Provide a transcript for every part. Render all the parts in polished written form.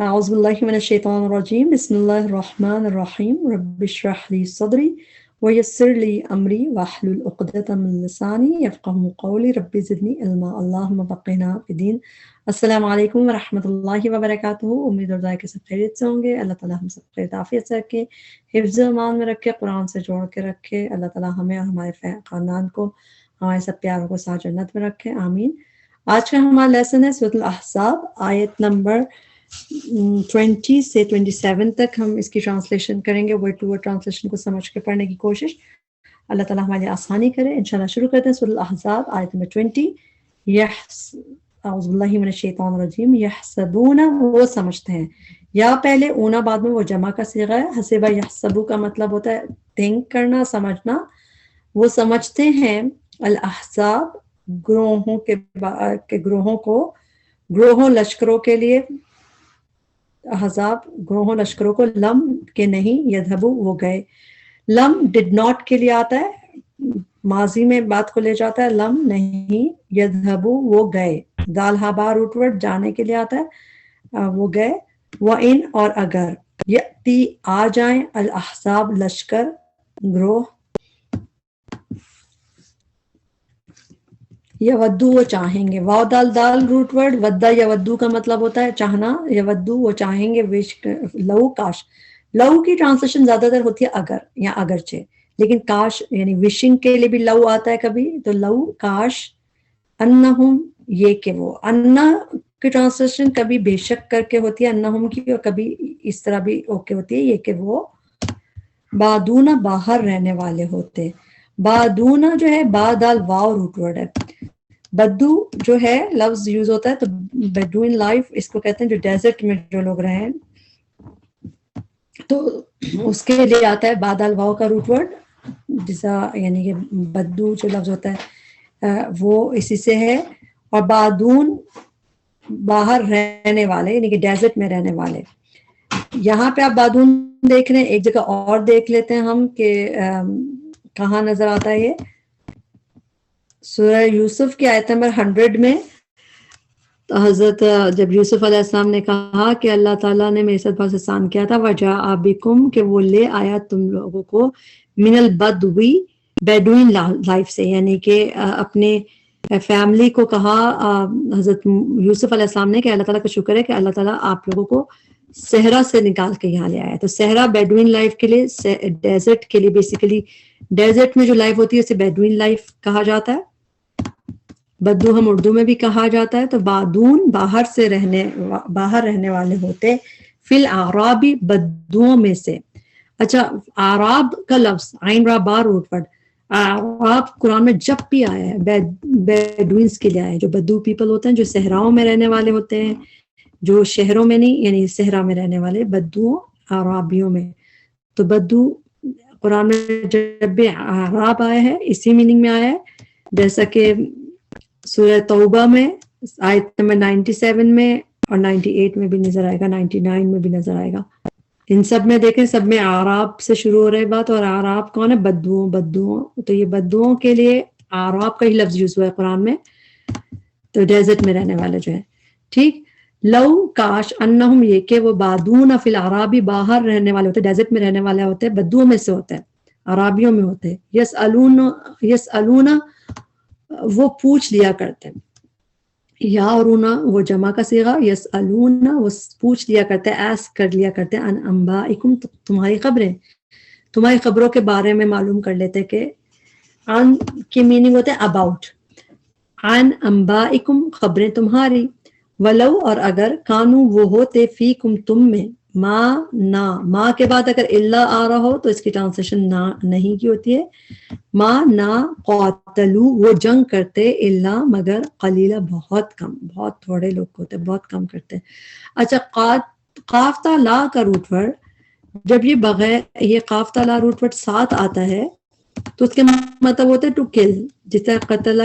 اعوذ باللہ من الشیطان الرجیم بسم اللہ الرحمن الرحیم رب اشرح لی صدری ویسر لی امری واحلل عقدۃ من لسانی یفقہوا قولی رب زدنی علما اللہم فقہنا فی الدین۔ السلام علیکم ورحمۃ اللہ وبرکاتہ۔ امید اور دعا کہ سب خیریت سے ہوں گے۔ اللہ تعالیٰ ہم سب خیر عافیت سے رکھے، حفظ و امان میں رکھے، قرآن سے جوڑ کے رکھے۔ اللہ تعالیٰ ہمیں اور ہمارے خاندان کو، ہمارے سب پیاروں کو ساتھ جنت میں رکھے، آمین۔ آج کا ہمارا لیسن ہے سورۃ الاحزاب، آیت نمبر 20 سے 27 تک ہم اس کی ٹرانسلیشن کریں گے۔ ورڈ ٹو ورڈ ٹرانسلیشن کو سمجھ کے پڑھنے کی کوشش اللہ تعالیٰ ہمارے لیے آسانی کرے۔ انشاءاللہ شروع کرتے ہیں سورۃ الاحزاب آیت نمبر 20۔ اعوذ باللہ من الشیطان الرجیم۔ یحسبون، وہ سمجھتے ہیں، یا پہلے اونا بعد میں وہ جمع کا صیغہ ہے۔ حسبہ یحسبو کا مطلب ہوتا ہے تھنک کرنا، سمجھنا۔ وہ سمجھتے ہیں الاحزاب، گروہوں لشکروں کے لیے، احزاب گروہوں لشکروں کو، لم کے نہیں، یذہبو وہ گئے۔ لم ڈڈ ناٹ کے لیے آتا ہے، ماضی میں بات کو لے جاتا ہے، لم نہیں، یذہبو وہ گئے۔ دال ہابا روٹ ورڈ جانے کے لیے آتا ہے، وہ گئے۔ وَإِنْ اور اگر، یأتی آ جائیں، الاحزاب لشکر، گروہ، یودو وہ چاہیں گے۔ واو دال دال روٹ ورڈ، ودا یودو کا مطلب ہوتا ہے چاہنا، یودو وہ چاہیں گے، وش لو کاش۔ لو کی ٹرانسلیشن زیادہ تر ہوتی ہے اگر یا اگرچہ، لیکن کاش یعنی وشنگ کے لیے بھی لو آتا ہے کبھی، تو لو کاش، انہم یہ کہ وہ، انا کی ٹرانسلیشن کبھی بے شک کر کے ہوتی ہے انہم کی، اور کبھی اس طرح بھی اوکے ہوتی ہے، یہ کہ وہ بادونا باہر رہنے والے ہوتے۔ بادونا جو ہے با دال واو روٹ ورڈ ہے۔ بدو جو ہے لفظ یوز ہوتا ہے تو بیڈوئن لائف اس کو کہتے ہیں، جو ڈیزرٹ میں جو لوگ رہیں، تو اس کے لیے آتا ہے بادال واو کا روٹ ورڈ، جیسا یعنی کہ بدو جو لفظ ہوتا ہے وہ اسی سے ہے۔ اور بادون باہر رہنے والے، یعنی کہ ڈیزرٹ میں رہنے والے۔ یہاں پہ آپ بادون دیکھ رہے ہیں، ایک جگہ اور دیکھ لیتے ہیں ہم کہ کہاں نظر آتا ہے یہ، سورہ یوسف کی آیت نمبر 100 میں حضرت جب یوسف علیہ السلام نے کہا کہ اللہ تعالیٰ نے میرے ساتھ بہت احسان کیا تھا، وَجَاءَ بِكُمْ کہ وہ لے آیا تم لوگوں کو، من البدوی بیڈوئن لائف سے، یعنی کہ اپنے فیملی کو کہا حضرت یوسف علیہ السلام نے کہ اللہ تعالیٰ کا شکر ہے کہ اللہ تعالیٰ آپ لوگوں کو صحرا سے نکال کے یہاں لے آیا۔ تو صحرا بیڈوئن لائف کے لیے، ڈیزرٹ کے لیے، بیسیکلی ڈیزرٹ میں جو لائف ہوتی ہے اسے بیڈوئن لائف کہا جاتا ہے۔ بدو ہم اردو میں بھی کہا جاتا ہے۔ تو بادون باہر رہنے والے ہوتے، فی الاعرابی بدوؤں میں سے۔ اچھا، اعراب کا لفظ عین را با روٹ ورڈ، اعراب قرآن میں جب بھی آیا ہے بیڈوئنس کے لیے آیا ہے، جو بدو پیپل ہوتے ہیں، جو صحراؤں میں رہنے والے ہوتے ہیں، جو شہروں میں نہیں، یعنی صحرا میں رہنے والے بدو اعرابیوں میں۔ تو بدو قرآن میں جب بھی اعراب آیا ہے اسی میننگ میں آیا ہے، جیسا کہ سورہ توبہ میں آیت نمبر 97 میں اور 98 میں بھی نظر آئے گا، 99 میں بھی نظر آئے گا۔ ان سب میں دیکھیں، سب میں اعراب سے شروع ہو رہی بات، اور اعراب کون ہے؟ بدوؤں۔ تو یہ بدوؤں کے لیے اعراب کا ہی لفظ یوز ہوا ہے قرآن میں، تو ڈیزرٹ میں رہنے والے جو ہے، ٹھیک۔ لو کاش، انہم یہ کہ وہ بادون فی الاعرابی باہر رہنے والے ہوتے، ڈیزرٹ میں رہنے والے ہوتے، بدوؤں میں سے ہوتے ہیں، عرابیوں میں ہوتے۔ یسألون وہ پوچھ لیا کرتے ہیں، یا اورونا وہ جمع کا صیغہ، یسألون وہ پوچھ لیا کرتے ہیں، ایسک کر لیا کرتے ہیں، ان انبائکم تمہاری خبروں کے بارے میں معلوم کر لیتے کہ ان کی میننگ ہوتے ہیں اباؤٹ، ان انبائکم خبریں تمہاری، ولو اور اگر، کانو وہ ہوتے، فیکم تم میں، ما کے بعد اگر اللہ آ رہا ہو تو اس کی ٹرانسلیشن نہیں کی ہوتی ہے، نہ قاتلو وہ جنگ کرتے، اللہ مگر، قلیلہ بہت کم، بہت تھوڑے لوگ ہوتے، بہت کم کرتے۔ اچھا، قاف تا لا کا روٹ ورڈ، جب یہ بغیر یہ قاف تا لا روٹ ورڈ ساتھ آتا ہے تو اس کے مطلب ہوتا ہے ٹو کل، جس طرح قتل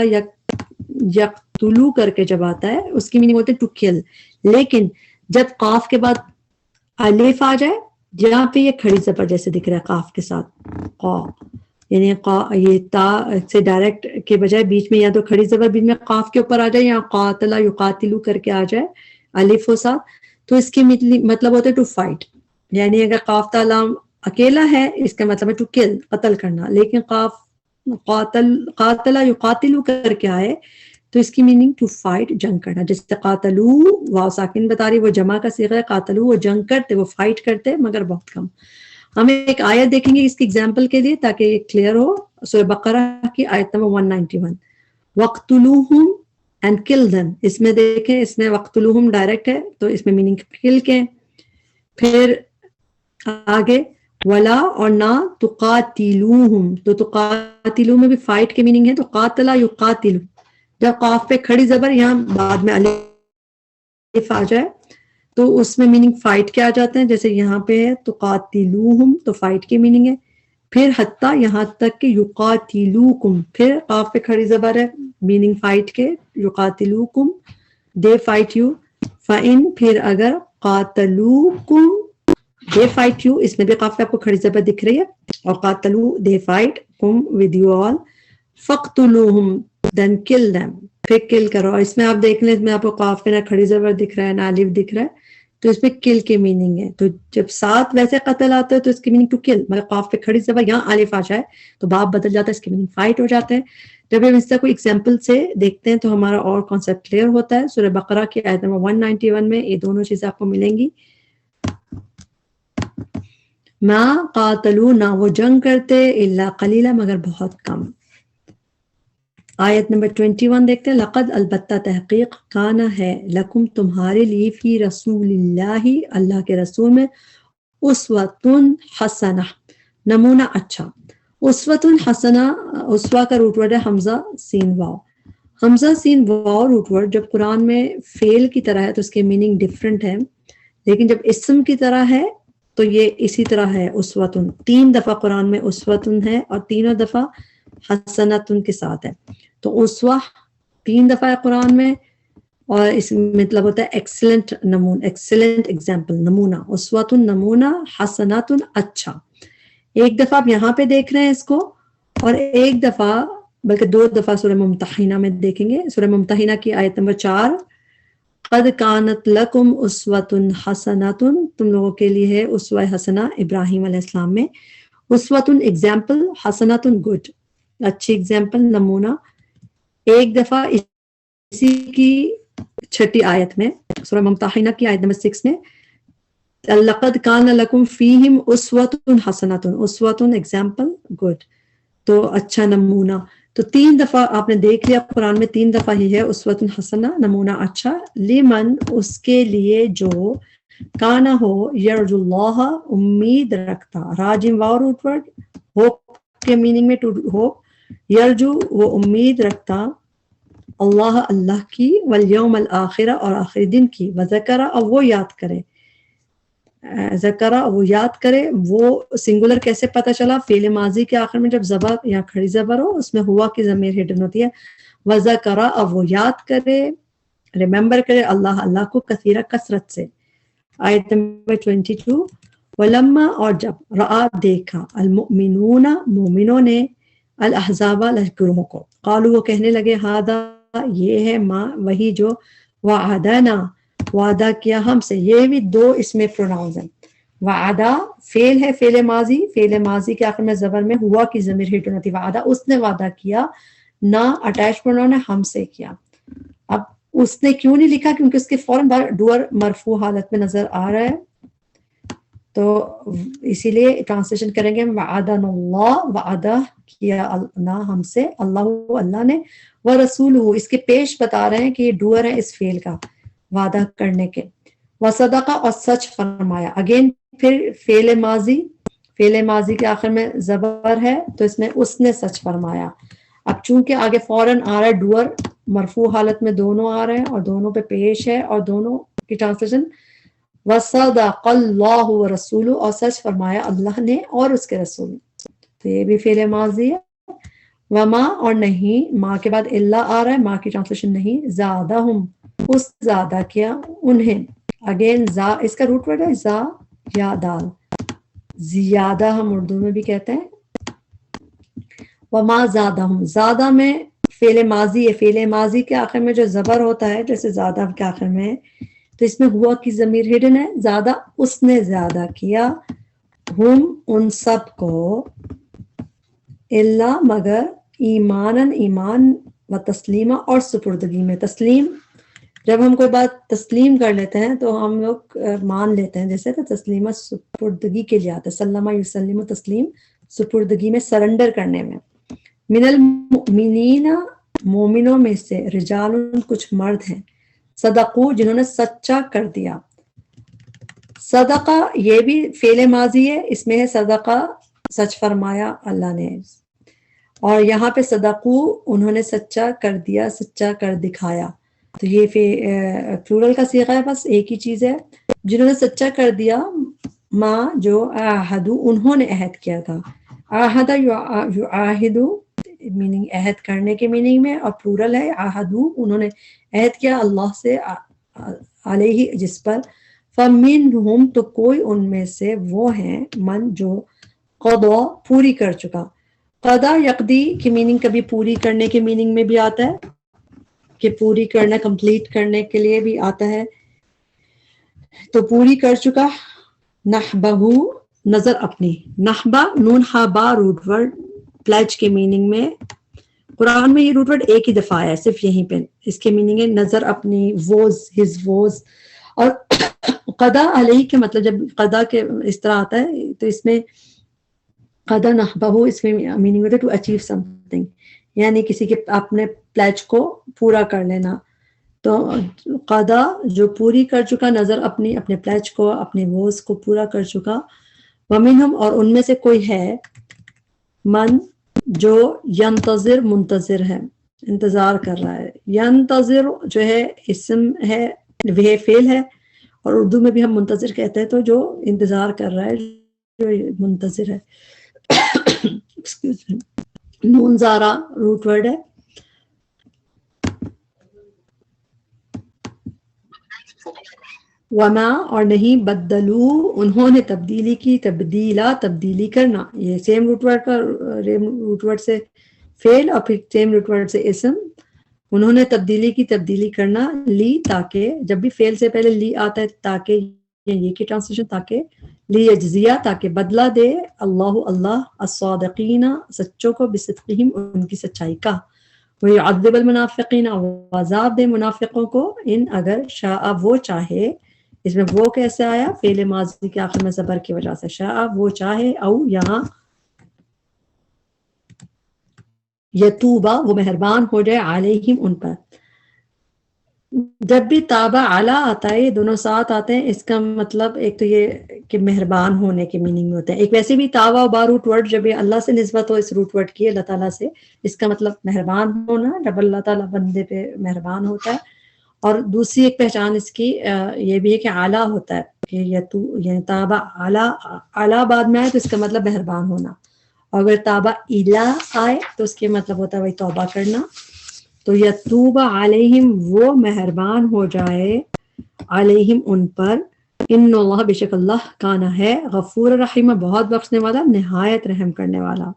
یقتلو کر کے جب آتا ہے اس کی میننگ ہوتی ہے ٹو کل، لیکن جب قاف کے بعد الف آ جائے، جہاں پہ یہ کھڑی زبر جیسے دکھ رہا ہے قاف کے ساتھ، قا، یعنی یہ تا سے ڈائریکٹ کے بجائے بیچ میں یا تو کھڑی زبر بیچ میں قاف کے اوپر آ جائے، یا قاتل یقاتلو کر کے آ جائے الف و ساتھ، تو اس کی مطلب ہوتا ہے ٹو فائٹ، یعنی اگر قاف تا لام اکیلا ہے اس کا مطلب ہے ٹو کل، قتل کرنا، لیکن قاف قاتل یقاتل کر کے آئے تو اس کی میننگ ٹو فائٹ، جنگ کرنا. جیسے قاتلو واو ساکن بتا رہی، وہ جمع کا صیغہ ہے، قاتلو وہ جنگ کرتے، وہ فائٹ کرتے مگر بہت کم. ہم ایک آیت دیکھیں گے اس کی ایگزامپل کے لیے تاکہ یہ کلیئر ہو. سورہ بقرہ کی آیت نمبر 191، وَاقْتُلُوهُمْ اینڈ کل دم. اس میں دیکھیں، اس میں وَاقْتُلُوهُمْ ڈائریکٹ ہے تو اس میں میننگ کل کے. پھر آگے ولا اور نہ تقاتلوہم، تو تقاتلو میں بھی فائٹ کے میننگ ہے، تو قاتل یقاتل، جب قاف پہ کھڑی زبر یہاں بعد میں الف آ جائے تو اس میں میننگ فائٹ کے آ جاتے ہیں. جیسے یہاں پہ ہے تقاتلوہم تو فائٹ کی میننگ ہے. پھر حتیٰ یہاں تک کہ یقاتلوکم، پھر قاف پہ کھڑی زبر ہے، میننگ فائٹ کے، یقاتلوکم دے فائٹ یو. فَإِن پھر اگر قاتلوکم دے فائٹ یو، اس میں بھی قاف پہ آپ کو کھڑی زبر دکھ رہی ہے، اور قاتلو دے fight come with you all, فَقْتُلُوهُمْ دین کل دیم، پھر کل کرو. اور اس میں آپ دیکھ لیں، اس میں آپ کو قاف پہ نہ کھڑی زبر دکھ رہا ہے نہ الف دکھ رہا ہے، تو اس میں کل کی میننگ ہے. تو جب ساتھ ویسے قتل آتے ہیں تو اس کی میننگ ٹو کل، مگر قاف پہ کھڑی زبر یہاں الف آ جائے تو باب بدل جاتا ہے، اس کی میننگ فائٹ ہو جاتے ہیں. جب ہم اس سے کوئی ایگزامپل سے دیکھتے ہیں تو ہمارا اور کانسیپٹ کلیئر ہوتا ہے. سورہ بقرہ کی آیت نمبر 191 میں یہ دونوں چیزیں آپ کو ملیں گی. ما قاتلو، نہ وہ جنگ کرتے، الا قلیلا مگر بہت کم. آیت نمبر 21 دیکھتے ہیں. لقد البتہ تحقیق، کانا ہے، لکم تمہارے لیے، فی رسول اللہ اللہ کے رسول میں، اسوۃ حسنہ نمونہ اچھا. اسوۃ حسنہ، اسوا کا روٹ ورڈ ہے حمزہ سین واو. حمزہ سین واو روٹ ورڈ جب قرآن میں فعل کی طرح ہے تو اس کے میننگ ڈفرینٹ ہے، لیکن جب اسم کی طرح ہے تو یہ اسی طرح ہے. اسوۃ 3 دفعہ قرآن میں اسوۃ ہے اور تینوں دفعہ حسنۃ کے ساتھ ہے. تو اسوہ 3 دفعہ ہے قرآن میں، اور اس مطلب ہوتا ہے ایکسلنٹ نمون، ایکسلنٹ ایگزامپل، نمونہ. اسوۃ نمونہ، حسنۃ اچھا. ایک دفعہ آپ یہاں پہ دیکھ رہے ہیں اس کو، اور ایک دفعہ بلکہ 2 دفعہ سورہ ممتحنہ میں دیکھیں گے. سورہ ممتحنہ کی آیت نمبر 4، قد کانت لکم اسوۃ حسنۃ، تم لوگوں کے لیے ہے اسوہ حسنہ ابراہیم علیہ السلام میں. اسوۃ ایگزامپل، حسنۃ گڈ، اچھی ایگزامپل، نمونہ. ایک دفعہ اسی کی 6 آیت میں سورہ ممتحنہ کی آیت نمبر 6 میں، لقد کان لکم فیہم اسوۃ حسنۃ، اسوۃ ایگزامپل گڈ، تو اچھا نمونہ. تو 3 دفعہ آپ نے دیکھ لیا قرآن میں، 3 دفعہ ہی ہے اسوۃ حسنہ نمونہ اچھا. لمن اس کے لیے جو کانا ہو یرجو اللہ امید رکھتا، راجم واو روٹ ورڈ، ہوپ کے میننگ میں ٹو ہوپ، یرجو وہ امید رکھتا، اللہ اللہ کی، والیوم الآخرہ اور آخری دن کی، وذکرہ اور وہ یاد کرے. ذکرہ وہ یاد کرے، وہ سنگولر کیسے پتہ چلا؟ فعل ماضی کے آخر میں جب زبر یا کھڑی زبر ہو اس میں ہوا کی ضمیر ہڈن ہوتی ہے. وذکرہ اور وہ یاد کرے، ریممبر کرے اللہ اللہ کو، کثیرہ کثرت سے. آیت نمبر 22، ولما اور جب رآ دیکھا، المؤمنون مومنوں نے، الاحزاب لشکروں کو، قالوا وہ کہنے لگے، ہذا یہ ہے، ما وہی جو، وعدنا وعدہ کیا ہم سے. یہ بھی 2 اس میں پروناؤنز ہیں. وعدہ فعل ہے، فعل ماضی، فعل ماضی کے آخر میں زبر میں ہوا کی ضمیر ہٹ ہوتی. وعدہ اس نے وعدہ کیا، نہ اٹیچ پروناؤن ہے، ہم سے کیا. اب اس نے کیوں نہیں لکھا؟ کیونکہ اس کے فوراً بعد ڈور مرفوع حالت میں نظر آ رہا ہے، تو اسی لیے ٹرانسلیشن کریں گے وعدنا اللہ، وعدہ کیا نہ ہم سے، اللہ اللہ نے، ورسولہ اس کے پیش بتا رہے ہیں کہ یہ ڈور ہے اس فعل کا، وعدہ کرنے کے. وصدق اور سچ فرمایا. اگین پھر فعل ماضی، فعل ماضی کے آخر میں زبر ہے تو اس میں اس نے سچ فرمایا. اب چونکہ آگے فوراً آ رہا ہے ڈور مرفوع حالت میں، دونوں آ رہے ہیں اور دونوں پہ پیش ہے، اور دونوں کی ٹرانسلیشن وصدق اللہ ورسولہ اور سچ فرمایا اللہ نے اور اس کے رسول نے. تو یہ بھی فعل ماضی ہے. وما اور نہیں، ماں کے بعد اللہ آ رہا ہے، ماں کی ٹرانسلیشن نہیں، زادہم اس زیادہ کیا انہیں. اگین زا اس کا روٹ ورڈ ہے زا یا دال، زیادہ ہم اردو میں بھی کہتے ہیں. وما زادہم، زادہ میں فعل ماضی ہے، فعل ماضی کے آخر میں جو زبر ہوتا ہے، جیسے زادہ کے آخر میں تو اس میں ہوا کی ضمیر ہڈن ہے, زیادہ اس نے زیادہ کیا, ہم ان سب کو, اللہ مگر, ایمانن ایمان, و تسلیمہ اور سپردگی میں. تسلیم جب ہم کوئی بات تسلیم کر لیتے ہیں تو ہم لوگ مان لیتے ہیں, جیسے تو تسلیمہ سپردگی کے لیے آتا ہے, سلمہ یسلم تسلیم, سپردگی میں سرنڈر کرنے میں. من المؤمنین مومنوں میں سے, رجال کچھ مرد ہیں, صدقو جنہوں نے سچا کر دیا. صدقہ یہ بھی فعل ماضی ہے, اس میں ہے صدقہ سچ فرمایا اللہ نے, اور یہاں پہ صدقو انہوں نے سچا کر دیا, سچا کر دکھایا. تو یہ پلورل کا صیغہ ہے, بس ایک ہی چیز ہے. جنہوں نے سچا کر دیا, ماں جو عہدو انہوں نے عہد کیا تھا. عہد یعاہدو میننگ عہد کرنے کے میننگ میں, اور پلورل ہے عہدو انہوں نے عہد کیا اللہ سے, علیہ جس پر. فمنہم تو کوئی ان میں سے وہ ہیں, من جو قضا پوری کر چکا. قضا یقضی کی میننگ کبھی پوری کرنے کے میننگ میں بھی آتا ہے, کہ پوری کرنا کمپلیٹ کرنے کے لیے بھی آتا ہے, تو پوری کر چکا. نحبہو نظر اپنی, نحبہ نون ہابا روٹ ورڈ پلیج کے میننگ میں. قرآن میں یہ روٹ ورڈ ایک ہی دفعہ ہے صرف یہیں پہ, اس کے میننگ ہے نظر اپنی, ووز ہز ووز. اور قضا علیہ کے مطلب جب قضا کے اس طرح آتا ہے تو اس میں قضا نحبہو اس میں میننگ ہوتا ہے ٹو اچیو سم تھنگ, یعنی کسی کے اپنے پلیج کو پورا کر لینا. تو قضا جو پوری کر چکا, نظر اپنی اپنے پلیج کو, اپنے ووز کو پورا کر چکا. ومنہم اور ان میں سے کوئی ہے, من جو ینتظر منتظر ہے, انتظار کر رہا ہے. ینتظر جو ہے اسم ہے, وہ فعل ہے, اور اردو میں بھی ہم منتظر کہتے ہیں, تو جو انتظار کر رہا ہے, جو منتظر ہے. ایکسکیوز می, نون زارا روٹ ورڈ ہے. وما اور نہیں, بدلو انہوں نے تبدیلی کی, تبدیلا تبدیلی کرنا, یہ سیم روٹ ورڈ کا روٹ ورڈ سے فعل اور پھر سیم روٹ ورڈ سے اسم. انہوں نے تبدیلی کی, تبدیلی کرنا, لی تاکہ, جب بھی فعل سے پہلے لی آتا ہے تاکہ, یہ کی ٹرانسلیشن تاکہ, لی یجزیہ تاکہ بدلہ دے, اللہ اللہ, الصادقین سچوں کو, بصدقہم ان کی سچائی کا, ویعذب المنافقین عذاب دے منافقوں کو, ان اگر شاء وہ چاہے. اس میں وہ کیسے آیا, فعل ماضی کے آخر میں زبر کی وجہ سے, شاء وہ چاہے, او یہاں یتوبہ وہ مہربان ہو جائے, علیہم ان پر. جب بھی تابہ علی آتا ہے, یہ دونوں ساتھ آتے ہیں, اس کا مطلب ایک تو یہ کہ مہربان ہونے کے میننگ میں ہوتے ہیں. ایک ویسے بھی تابہ و با روٹ ورڈ جب یہ اللہ سے نسبت ہو, اس روٹ ورڈ کی اللہ تعالیٰ سے, اس کا مطلب مہربان ہونا, جب اللہ تعالیٰ بندے پہ مہربان ہوتا ہے. اور دوسری ایک پہچان اس کی یہ بھی ہے کہ اعلیٰ ہوتا ہے, کہ یعنی تابہ اعلیٰ بعد میں آئے تو اس کا مطلب مہربان ہونا, اور اگر تابہ الا آئے تو اس کے مطلب ہوتا ہے وہی توبہ کرنا. تو یتوب علیہم وہ مہربان ہو جائے, علیہم ان پر, ان اللہ بے شک اللہ کانا ہے, غفور رحیم بہت بخشنے والا, نہایت رحم کرنے والا.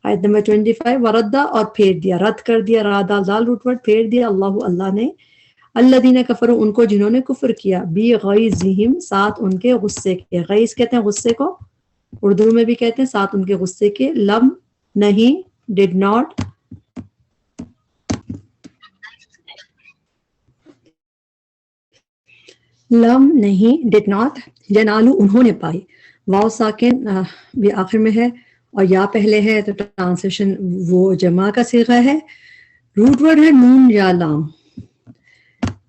آیت نمبر 25, وردہ اور پھیر دیا, رد کر دیا, رادہ دال روٹ ورڈ, پھیر دیا, اللہ اللہ نے, الذین کفروا ان کو جنہوں نے کفر کیا, بغیظہم ساتھ ان کے غصے کے, غیظ کہتے ہیں غصے کو, اردو میں بھی کہتے ہیں ساتھ ان کے غصے کے, لم نہیں, ڈڈ ناٹ, لم نہیں, ڈڈ ناٹ, ینالو انہوں نے پائی, واو ساکن بھی آخر میں ہے اور یا پہلے ہے, تو ٹرانسلیشن وہ جمع کا صیغہ ہے. روٹ ورڈ ہے نون یا لام.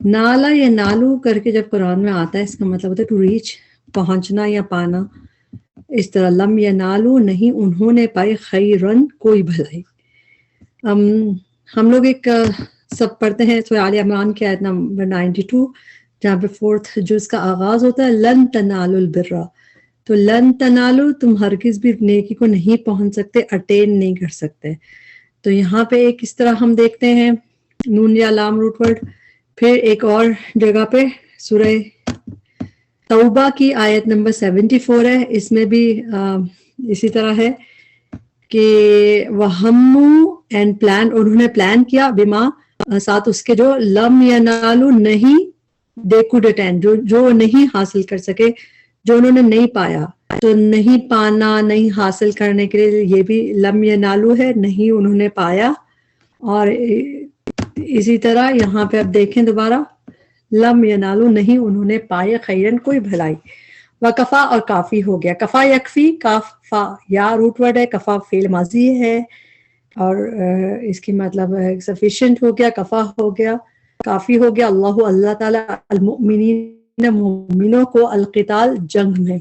نالا یا نالو کر کے جب قرآن میں آتا ہے, اس کا مطلب ہوتا ہے ٹو ریچ, پہنچنا یا پانا. اس طرح لم یا نالو نہیں انہوں نے پائی, خیرن کوئی بھلائی. ہم لوگ ایک سب پڑھتے ہیں سورہ آل عمران کی آیت نمبر 92, جہاں پہ 4th جز کا آغاز ہوتا ہے, لن تنالوا البر, تو لن تنالو تم ہرگز بھی نیکی کو نہیں پہنچ سکتے, اٹین نہیں کر سکتے. تو یہاں پہ ایک اس طرح ہم دیکھتے ہیں نون یا لام روٹ ورڈ. پھر ایک اور جگہ پہ سورہ توبہ کی آیت نمبر 74 ہے, اس میں بھی اسی طرح ہے کہ وَهَمُّوا اینڈ پلان, انہوں نے پلان کیا, بما ساتھ اس کے جو, لم ینالو نہیں they could attain, جو نہیں حاصل کر سکے، جو انہوں نے نہیں پایا. تو نہیں پانا، نہیں حاصل کرنے کے لیے یہ بھی لم ینالو ہے، نہیں انہوں نے پایا. اور اسی طرح یہاں پہ اب دیکھیں دوبارہ، لم ینالو نہیں انہوں نے پائے خیرن کوئی بھلائی. وکفا اور کافی ہو گیا. کفا یکفی، کاف فا یا روٹ ورڈ ہے، کفا فعل ماضی ہے اور اس کی مطلب سفیشینٹ ہو گیا، کفا ہو گیا، کافی ہو گیا. اللہ اللہ تعالیٰ المؤمنین مومنوں کو القتال جنگ میں،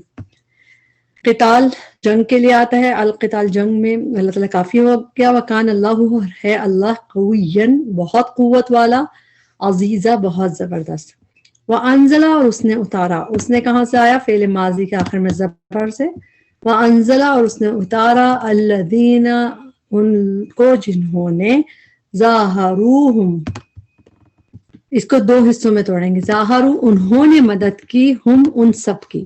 قتال جنگ کے لیے آتا ہے، القتال جنگ میں اللہ تعالیٰ کافی ہو گیا. وکان اللہ ہے اللہ قویًا بہت قوت والا، عزیزہ بہت زبردست. وَأَنزَلَ اور اس نے اتارا، اس نے کہاں سے آیا؟ فعل ماضی کے آخر میں زبر سے. وَأَنزَلَ اور اس نے اتارا، الذین ان کو جنہوں نے، ظاہروہم اس کو دو حصوں میں توڑیں گے، ظاہرو انہوں نے مدد کی، ہم ان سب کی،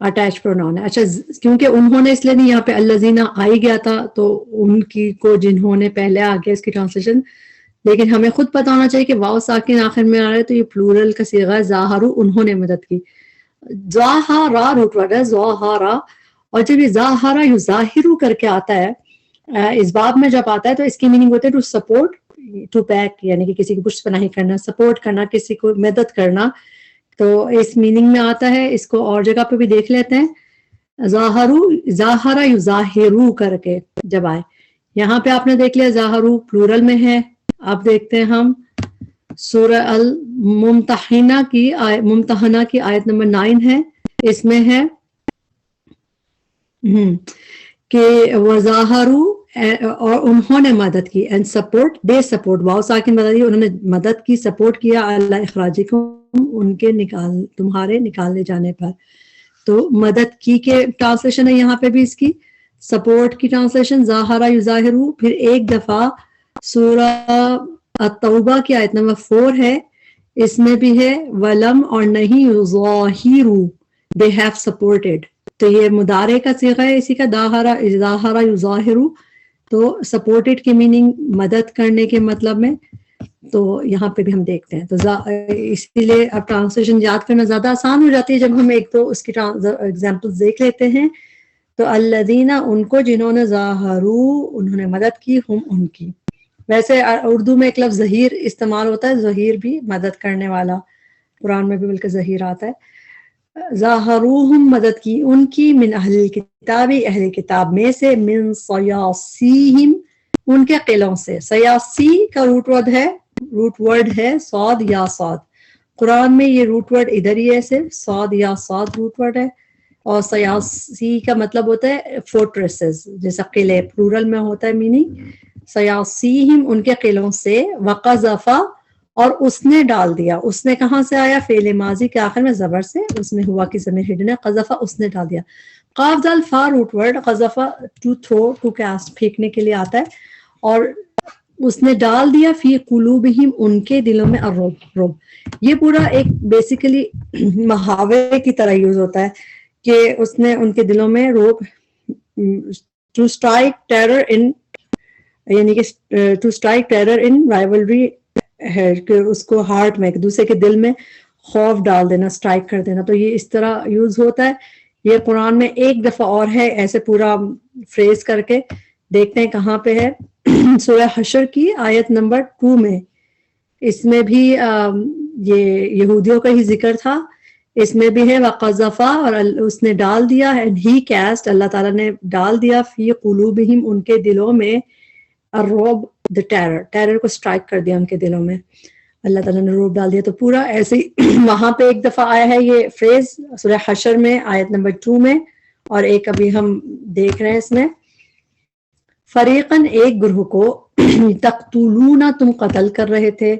اٹیچ پروناؤن ہے. اچھا کیونکہ انہوں نے اس لیے نہیں، یہاں پہ الذین آئی گیا تھا تو ان کی کو جنہوں نے پہلے آ گیا اس کی ٹرانسلیشن. لیکن ہمیں خود پتہ ہونا چاہیے کہ واو ساکن آخر میں آ رہا ہے تو یہ پلورل کا صیغہ ہے، ظاہرو انہوں نے مدد کی. ظاہرا روٹ ورڈ ہے، ظاہرا. اور جب یہ ظاہرا یظاہرو کر کے آتا ہے اس باب میں جب آتا ہے تو اس کی میننگ ہوتا ہے ٹو سپورٹ، ٹو بیک، یعنی کہ کسی کی پشت پناہی کرنا، سپورٹ کرنا، کسی کو مدد کرنا. تو اس میننگ میں آتا ہے. اس کو اور جگہ پہ بھی دیکھ لیتے ہیں، ظاہرو ظاہرا یظاہرو کر کے جب آئے. یہاں پہ آپ نے دیکھ لیا ظاہرو پلورل میں ہے. اب دیکھتے ہیں ہم سورہ الممتحنہ کی آیت نمبر 9 ہے. اس میں ہے کہ وظاہرو اور انہوں نے مدد کی، اینڈ سپورٹ دے سپورٹ، واو ساکن بتا دی، انہوں نے مدد کی، سپورٹ کیا، اللہ اخراجکم ان کے تمہارے نکالنے جانے پر. تو مدد کی کے ٹرانسلیشن ہے یہاں پہ بھی اس کی، سپورٹ کی ٹرانسلیشن ظاہرہ یظاہرو. پھر ایک دفعہ سورہ التوبہ کی آیت نمبر 4 ہے، اس میں بھی ہے ولم اور نہیں یظاہرو they have supported. تو یہ مضارع کا صیغہ ہے اسی کا، ظاہرہ یظاہرو. تو سپورٹڈ کی میننگ مدد کرنے کے مطلب میں. تو یہاں پہ بھی ہم دیکھتے ہیں. تو اسی لیے اب ٹرانسلیشن یاد کرنا زیادہ آسان ہو جاتی ہے جب ہم ایک تو اس کی ایگزامپل دیکھ لیتے ہیں. تو الذین ان کو جنہوں نے ظاہرو انہوں نے مدد کی، ہم ان کی. ویسے اردو میں ایک لفظ ظہیر استعمال ہوتا ہے، ظہیر بھی مدد کرنے والا، قرآن میں بھی بلکہ ظہیر آتا ہے. ظاہروہم مدد کی ان کی، من اہل الکتابی اہل کتاب میں سے، من صیاصیہم ان کے قلعوں سے. سیاسی کا روٹ ورڈ ہے صاد یا صاد. قرآن میں یہ روٹ ورڈ ادھر ہی ہے، صرف صاد یا صاد روٹ ورڈ ہے. اور سیاسی کا مطلب ہوتا ہے فورٹریسز، جیسا قلعے پلورل میں ہوتا ہے میننگ. سیاسیہم ان کے قلعوں سے، وقذف اور اس نے ڈال دیا. اس نے کہاں سے آیا؟ فعل ماضی کے آخر میں زبر سے، اس میں ہوا کی ضمیر ہڈن ہے، قذف اس نے ڈال دیا. قاف دال فا روٹ ورڈ، قذف ٹو تھرو، ٹو کاسٹ پھینکنے کے لیے آتا ہے. اور اس نے ڈال دیا فی قلوبہم ان کے دلوں میں الرعب. یہ پورا ایک بیسیکلی محاورے کی طرح یوز ہوتا ہے کہ اس نے ان کے دلوں میں رعب، ٹو اسٹرائک ٹیرر ان، یعنی کہ to strike terror in rivalry ہے، کہ اس کو ہارٹ میں ایک دوسرے کے دل میں خوف ڈال دینا، اسٹرائک کر دینا. تو یہ اس طرح یوز ہوتا ہے. یہ قرآن میں ایک دفعہ اور ہے ایسے پورا فریز کر کے. دیکھتے ہیں کہاں پہ ہے، سورہ حشر کی آیت نمبر 2 میں. اس میں بھی یہ یہودیوں کا ہی ذکر تھا. اس میں بھی ہے وقذفا اور اس نے ڈال دیا، اینڈ ہی کاسٹ اللہ تعالیٰ نے ڈال دیا، فی قلوبہم ان کے دلوں میں، الرعب the ٹیرر کو اسٹرائک کر دیا ان کے دلوں میں، اللہ تعالیٰ نے رعب ڈال دیا. تو پورا ایسے وہاں پہ ایک دفعہ آیا ہے یہ فریز سورہ حشر میں آیت نمبر 2 میں، اور ایک ابھی ہم دیکھ رہے ہیں اس میں، فریقاً ایک گروہ کو، تقتلون تم قتل کر رہے تھے،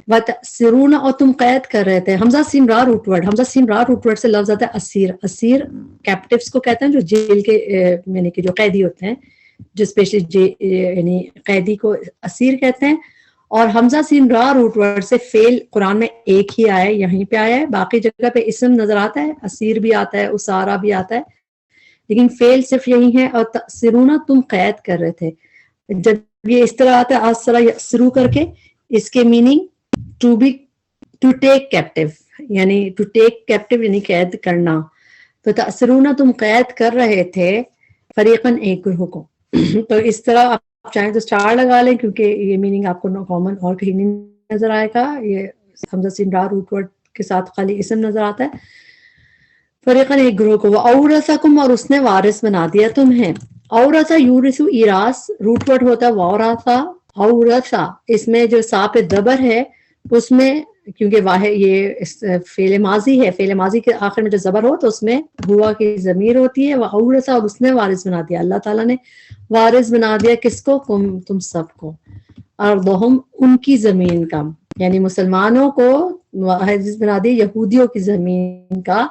وتأسرون اور تم قید کر رہے تھے. حمزہ سین را روٹ ورڈ سے لفظ آتا ہے اسیر. اسیر کیپٹیوز کو کہتے ہیں جو جیل کے یعنی کہ جو قیدی ہوتے ہیں، جو اسپیشلی یعنی قیدی کو اسیر کہتے ہیں. اور حمزہ سین را روٹ ورڈ سے فعل قرآن میں ایک ہی آیا ہے، یہیں پہ آیا ہے. باقی جگہ پہ اسم نظر آتا ہے، اسیر بھی آتا ہے، اسارا بھی آتا ہے، لیکن فعل صرف یہی ہے. اور تأسرون تم قید کر رہے تھے. جب یہ اس طرح آتا ہے آسرا یسرو کر کے، اس کے meaning to be to take captive یعنی ٹو ٹیک کیپٹیو یعنی قید کرنا. تو تأثرون تم قید کر رہے تھے فریقاً ایک گروہ کو. تو اس طرح آپ چاہیں تو اسٹار لگا لیں کیونکہ یہ میننگ آپ کو کامن اور کہیں نہیں نظر آئے گا. یہ حمزہ سین را روٹ ورڈ کے ساتھ خالی اسم نظر آتا ہے. فریقاً ایک گروہ کو. وَأَوْرَثَكُمْ اور اس نے وارث بنا دیا تمہیں. اورثا یورث ایراث روٹ ورڈ ہوتا ہے وارثا اورثا. اس میں جو سا پہ دبر ہے اس میں کیونکہ واحد یہ فعل ماضی ہے, فعل ماضی کے آخر میں جو زبر ہو تو اس میں ہوا کی ضمیر ہوتی ہے. وَأَوْرَثَ اور اس نے وارث بنا دیا, اللہ تعالیٰ نے وارث بنا دیا کس کو؟ تم سب کو. ارضہم ان کی زمین کا, یعنی مسلمانوں کو وارث بنا دیا یہودیوں کی زمین کا.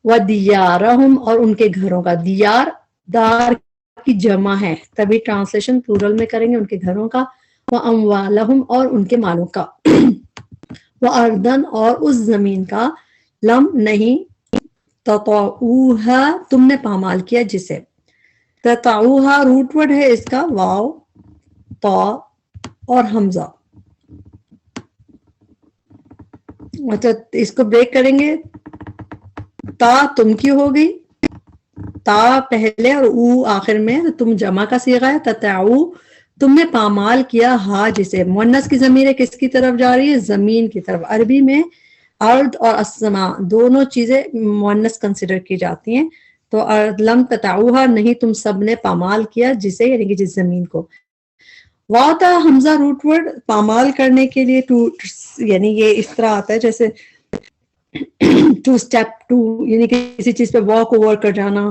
وَدِيَارَهُمْ اور ان کے گھروں کا. دیار دار کی جمع ہے تبھی ٹرانسلیشن پلورل میں کریں گے ان کے گھروں کا. وَأَمْوَالَهُمْ اور ان کے مالوں کا. وَأَرْضًا اور اس زمین کا. لم نہیں تطعوها تم نے پامال کیا جسے. تطعوها روٹ ورڈ ہے اس کا واو تا اور حمزہ. اچھا اس کو بریک کریں گے. تا تم کی ہو گئی, تا پہلے اور او آخر میں, تو تم جمع کا صیغہ ہے. تتعو تم نے پامال کیا ہا جسے. مؤنث کی ضمیر کس کی طرف جا رہی ہے؟ زمین کی طرف. عربی میں ارض اور السماء دونوں چیزیں مؤنث کنسیڈر کی جاتی ہیں. تو لم تتعوها نہیں تم سب نے پامال کیا جسے یعنی کہ جس زمین کو. واتا حمزہ روٹ ورڈ پامال کرنے کے لیے ٹو یعنی یہ اس طرح آتا ہے جیسے ٹو اسٹیپ ٹو یعنی کسی چیز پہ واک اوور کر جانا,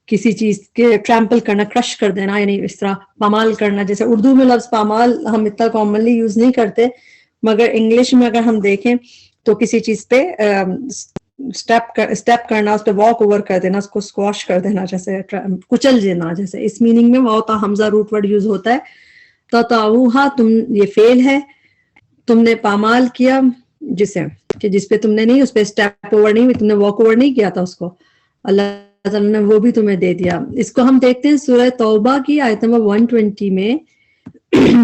کسی چیز کے ٹریمپل کرنا, کرش کر دینا, یعنی اس طرح پامال کرنا. جیسے اردو میں لفظ پامال ہم اتنا کامنلی یوز نہیں کرتے مگر انگلش میں اگر ہم دیکھیں تو کسی چیز پہ اسٹیپ کرنا, اس پہ واک اوور کر دینا, اس کو اسکواش کر دینا, جیسے کچل دینا. جیسے اس میننگ میں واتا حمزہ روٹ ورڈ یوز ہوتا ہے. تطعوها تم یہ فعل ہے, تم نے پامال کیا جسے کہ جس پہ تم نے نہیں اس پہ اسٹیپ اوور نہیں تم نے واک اوور نہیں کیا تھا اس کو, اللہ تعالیٰ نے وہ بھی تمہیں دے دیا. اس کو ہم دیکھتے ہیں سورہ توبہ کی آیت نمبر 120 میں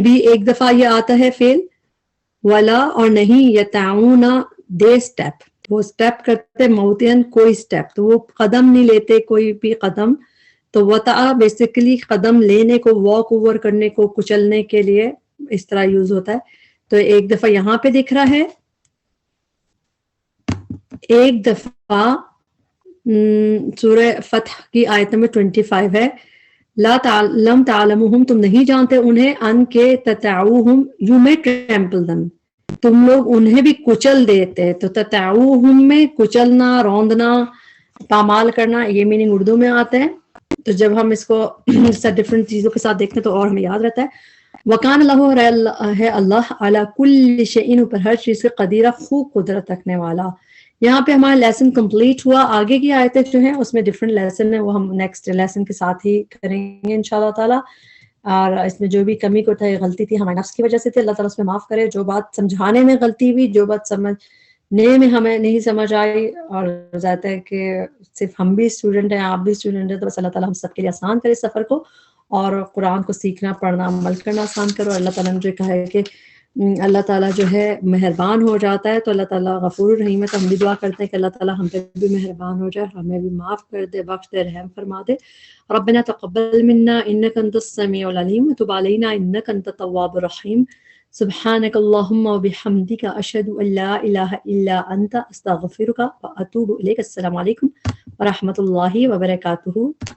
بھی ایک دفعہ یہ آتا ہے فعل ولا اور نہیں یتعون دے اسٹیپ, وہ اسٹیپ کرتے موتین کوئی اسٹیپ, تو وہ قدم نہیں لیتے کوئی بھی قدم. تو وطا بیسیکلی قدم لینے کو, واک اوور کرنے کو, کچلنے کے لیے اس طرح یوز ہوتا ہے. تو ایک دفعہ یہاں پہ دکھ رہا ہے, ایک دفعہ سورہ فتح کی آیت نمبر 25 ہے. لا لم تعلمهم تم نہیں جانتے انہیں, ان کے تتعوهم you may trample them تم لوگ انہیں بھی کچل دیتے. تو تتعوهم میں کچلنا, روندنا, پامال کرنا, یہ میننگ اردو میں آتے ہیں. تو جب ہم اس کو ڈفرنٹ چیزوں کے ساتھ دیکھتے ہیں تو اور ہمیں یاد رہتا ہے. وکان اللہ ہے اللہ علی کل شیء پر ہر چیز سے قدیرہ خوب قدرت رکھنے والا. یہاں پہ ہمارا لیسن کمپلیٹ ہوا. آگے کی آیتیں جو ہیں اس میں ڈفرینٹ لیسن ہیں, وہ ہم نیکسٹ لیسن کے ساتھ ہی کریں گے انشاءاللہ تعالی. اور اس میں جو بھی کمی کو تھا, غلطی تھی ہمارے نفس کی وجہ سے تھی, اللہ تعالیٰ اس میں معاف کرے. جو بات سمجھانے میں غلطی ہوئی, جو بات سمجھنے میں ہمیں نہیں سمجھ آئی, اور ظاہر ہے کہ صرف ہم بھی اسٹوڈنٹ ہیں, آپ بھی اسٹوڈنٹ ہیں, تو بس اللہ تعالیٰ ہم سب کے لیے آسان کرے سفر کو, اور قرآن کو سیکھنا, پڑھنا, عمل کرنا آسان کرو. اللہ تعالیٰ نے مجھے کہا ہے کہ اللہ تعالیٰ جو ہے مہربان ہو جاتا ہے, تو اللہ تعالیٰ غفور الرحیم ہے. تو ہم بھی دعا کرتے ہیں کہ اللہ تعالیٰ ہم پہ بھی مہربان ہو جائے, ہمیں بھی معاف کر دے, بخش دے, رحم فرما دے. ربنا تقبل منا انک انت السمیع العلیم وتب علینا انک انت التواب الرحیم. سبحانک اللہم وبحمدک اشہد ان لا الہ الا انت استغفرک واتوب الیک. السلام علیکم ورحمۃ اللہ وبرکاتہ.